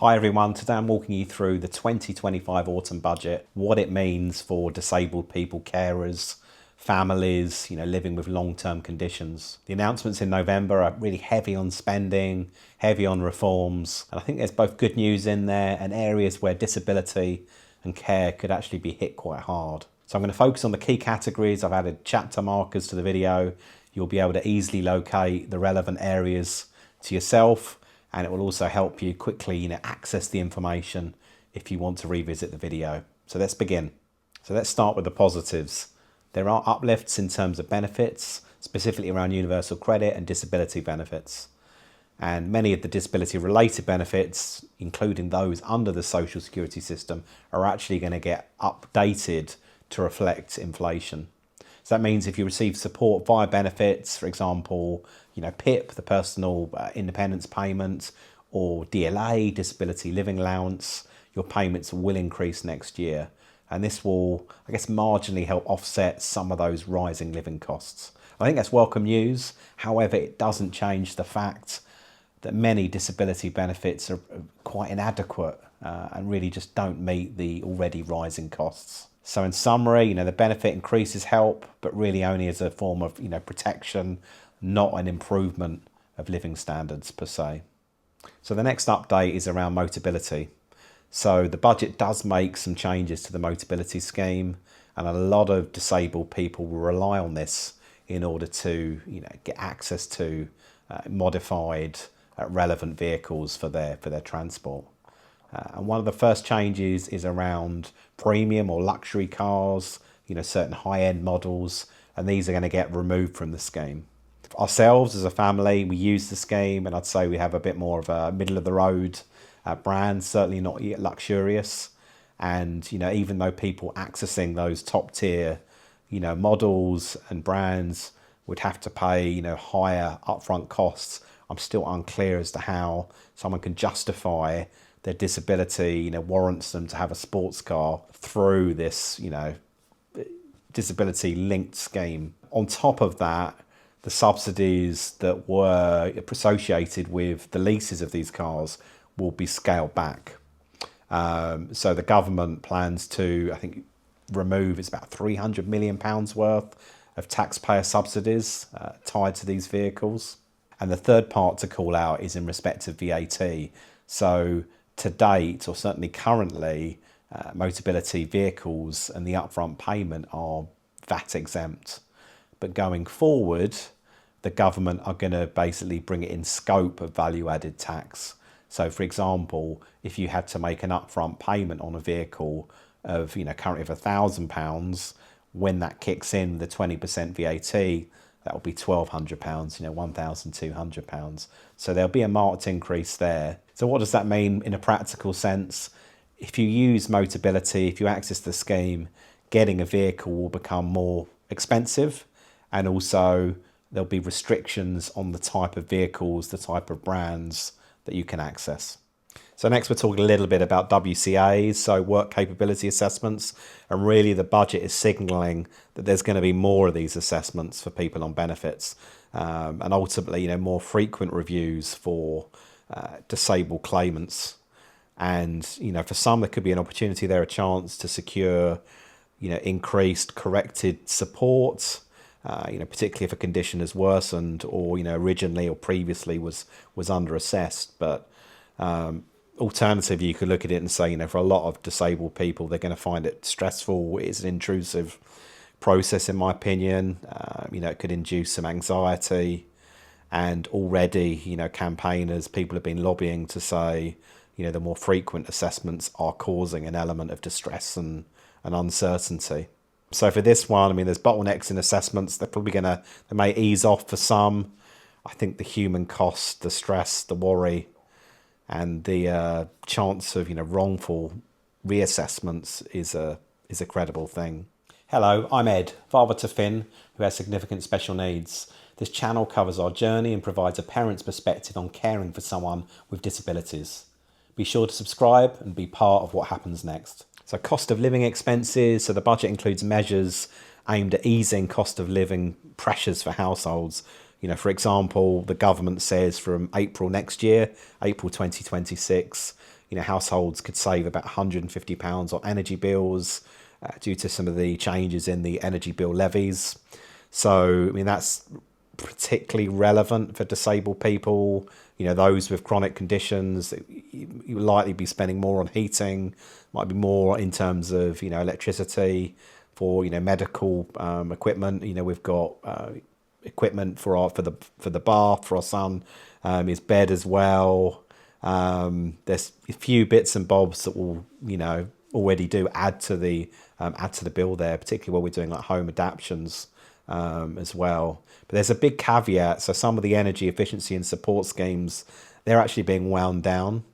Hi everyone, today I'm walking you through the 2025 autumn budget, what it means for disabled people, carers, families, living with long-term conditions. The announcements in November are really heavy on spending, heavy on reforms, and I think there's both good news in there and areas where disability and care could actually be hit quite hard. So I'm going to focus on the key categories. I've added chapter markers to the video. You'll be able to easily locate the relevant areas to yourself, and it will also help you quickly access the information if you want to revisit the video. So let's begin. So let's start with the positives. There are uplifts in terms of benefits, specifically around universal credit and disability benefits. And many of the disability related benefits, including those under the social security system, are actually going to get updated to reflect inflation. So that means if you receive support via benefits, for example, PIP, the personal independence payment, or DLA, disability living allowance, your payments will increase next year. And this will, marginally help offset some of those rising living costs. I think that's welcome news. However, it doesn't change the fact that many disability benefits are quite inadequate and really just don't meet the already rising costs. So in summary, the benefit increases help, but really only as a form of, protection, not an improvement of living standards per se. So the next update is around Motability. So the budget does make some changes to the Motability scheme, and a lot of disabled people will rely on this in order to, get access to modified, relevant vehicles for their transport. And one of the first changes is around premium or luxury cars, certain high-end models, and these are going to get removed from the scheme. Ourselves as a family, we use the scheme, and I'd say we have a bit more of a middle-of-the-road brand, certainly not yet luxurious. And, even though people accessing those top-tier, models and brands would have to pay, higher upfront costs, I'm still unclear as to how someone can justify their disability, warrants them to have a sports car through this, disability linked scheme. On top of that, the subsidies that were associated with the leases of these cars will be scaled back. So the government plans to, remove, it's about £300 million worth of taxpayer subsidies tied to these vehicles. And the third part to call out is in respect of VAT. So to date, or certainly currently, Motability vehicles and the upfront payment are VAT exempt. But going forward, the government are going to basically bring it in scope of value-added tax. So for example, if you had to make an upfront payment on a vehicle of, currently of £1,000, when that kicks in the 20% VAT, that will be £1,200, £1,200. So there'll be a marked increase there. So what does that mean in a practical sense? If you use Motability, if you access the scheme, getting a vehicle will become more expensive, and also there'll be restrictions on the type of vehicles, the type of brands that you can access. So next we're talking a little bit about WCAs, so work capability assessments, and really the budget is signalling that there's going to be more of these assessments for people on benefits, and ultimately, more frequent reviews for disabled claimants. And, for some, there could be an opportunity there, a chance to secure, increased corrected support, particularly if a condition has worsened or, originally or previously was under-assessed. But alternatively, you could look at it and say, for a lot of disabled people, they're going to find it stressful. It's an intrusive process, in my opinion. It could induce some anxiety. And already, campaigners, people have been lobbying to say, the more frequent assessments are causing an element of distress and uncertainty. So for this one, there's bottlenecks in assessments. They may ease off for some. I think the human cost, the stress, the worry, and the chance of, wrongful reassessments is a credible thing. Hello, I'm Ed, father to Finn, who has significant special needs. This channel covers our journey and provides a parent's perspective on caring for someone with disabilities. Be sure to subscribe and be part of what happens next. So cost of living expenses. So the budget includes measures aimed at easing cost of living pressures for households. For example, the government says from April next year, April 2026, households could save about £150 on energy bills due to some of the changes in the energy bill levies. So, that's particularly relevant for disabled people, those with chronic conditions. You will likely be spending more on heating, might be more in terms of, electricity for, medical equipment. We've got equipment for the bath for our son, his bed as well. There's a few bits and bobs that will, already do add to the bill there, particularly while we're doing like home adaptions as well. But there's a big caveat. So some of the energy efficiency and support schemes, they're actually being wound down.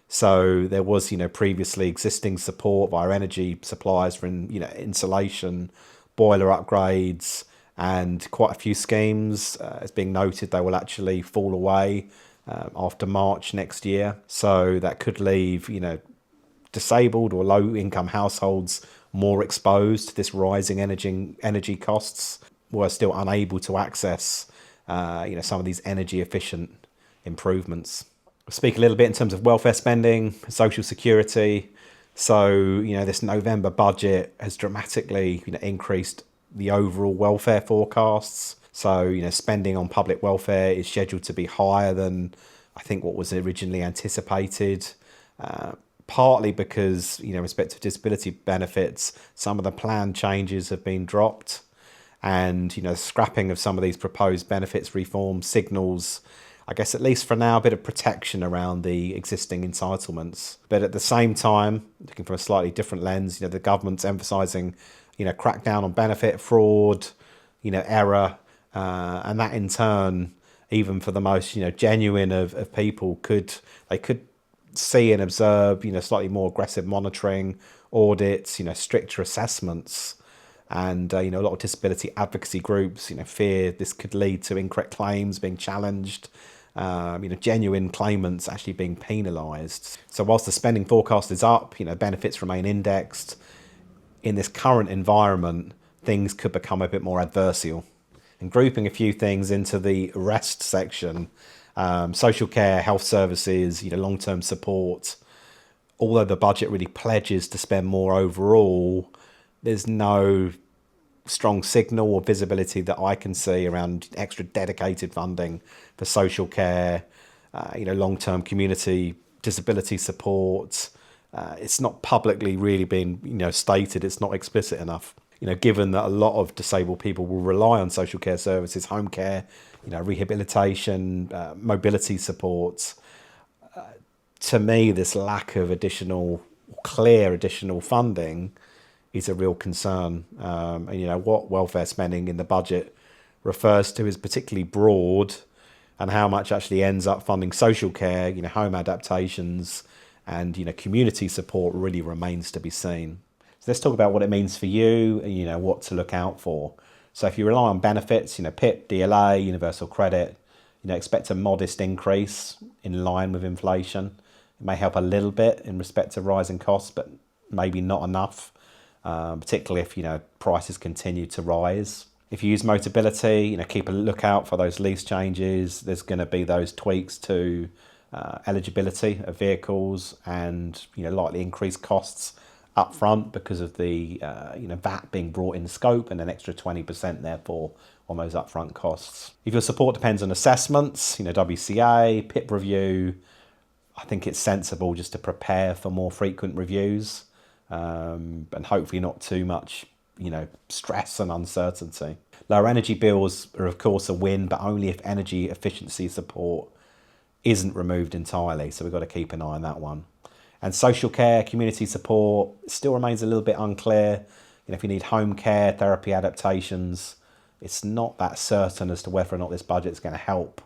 So there was, previously existing support via energy suppliers for, insulation, boiler upgrades, and quite a few schemes. It's being noted they will actually fall away after March next year. So that could leave, disabled or low income households more exposed to this rising energy costs, who are still unable to access, some of these energy efficient improvements. We'll speak a little bit in terms of welfare spending, social security. So, this November budget has dramatically, increased the overall welfare forecasts. So, spending on public welfare is scheduled to be higher than I think what was originally anticipated. Partly because, respect to disability benefits, some of the planned changes have been dropped. And, scrapping of some of these proposed benefits reform signals, I guess, at least for now, a bit of protection around the existing entitlements. But at the same time, looking from a slightly different lens, the government's emphasising, crackdown on benefit fraud, error, and that in turn, even for the most, genuine of people, could see and observe, slightly more aggressive monitoring, audits, stricter assessments. And, a lot of disability advocacy groups, fear this could lead to incorrect claims being challenged, genuine claimants actually being penalised. So whilst the spending forecast is up, benefits remain indexed. In this current environment, things could become a bit more adversarial. And grouping a few things into the rest section, social care, health services, long-term support, although the budget really pledges to spend more overall, there's no strong signal or visibility that I can see around extra dedicated funding for social care, long-term community disability support. It's not publicly really being, stated. It's not explicit enough. Given that a lot of disabled people will rely on social care services, home care, rehabilitation, mobility support. To me, this lack of clear additional funding is a real concern. And what welfare spending in the budget refers to is particularly broad, and how much actually ends up funding social care, home adaptations, and community support really remains to be seen. So let's talk about what it means for you, and what to look out for. So if you rely on benefits, PIP, DLA, universal credit, expect a modest increase in line with inflation. It may help a little bit in respect to rising costs, but maybe not enough, particularly if, prices continue to rise. If you use Motability, keep a lookout for those lease changes. There's going to be those tweaks to eligibility of vehicles, and, likely increased costs up front because of the VAT being brought in scope, and an extra 20% therefore on those upfront costs. If your support depends on assessments, WCA, PIP review, I think it's sensible just to prepare for more frequent reviews, and hopefully not too much, stress and uncertainty. Lower energy bills are of course a win, but only if energy efficiency support isn't removed entirely. So we've got to keep an eye on that one. And social care, community support still remains a little bit unclear. If you need home care, therapy adaptations, it's not that certain as to whether or not this budget is going to help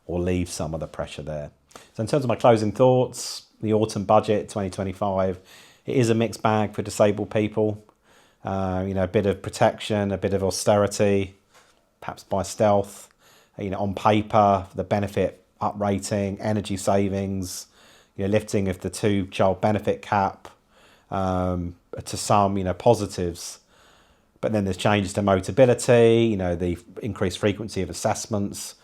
or leave some of the pressure there. So in terms of my closing thoughts, the autumn budget 2025, it is a mixed bag for disabled people. A bit of protection, a bit of austerity, perhaps by stealth. On paper, the benefit uprating, energy savings, lifting of the 2-child benefit cap, to some, positives. But then there's changes to Motability, the increased frequency of assessments,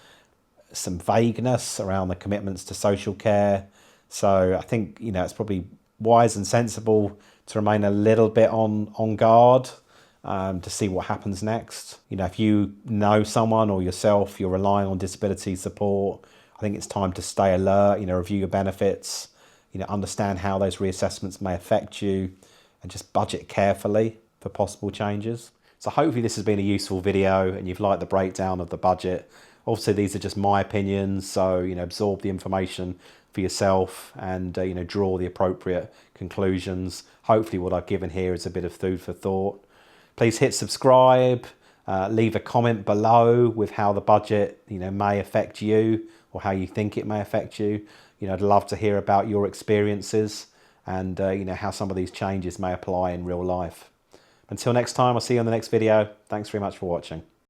some vagueness around the commitments to social care, So I think, you know, it's probably wise and sensible to remain a little bit on guard to see what happens next. You know, if you know someone or yourself, you're relying on disability support, I think it's time to stay alert, you know, review your benefits, you know, understand how those reassessments may affect you, and just budget carefully for possible changes. So hopefully this has been a useful video and you've liked the breakdown of the budget. Obviously these are just my opinions, so, you know, absorb the information for yourself and, you know, draw the appropriate conclusions. Hopefully what I've given here is a bit of food for thought. Please hit subscribe, leave a comment below with how the budget, you know, may affect you or how you think it may affect you. You know, I'd love to hear about your experiences and, you know, how some of these changes may apply in real life. Until next time, I'll see you on the next video. Thanks very much for watching.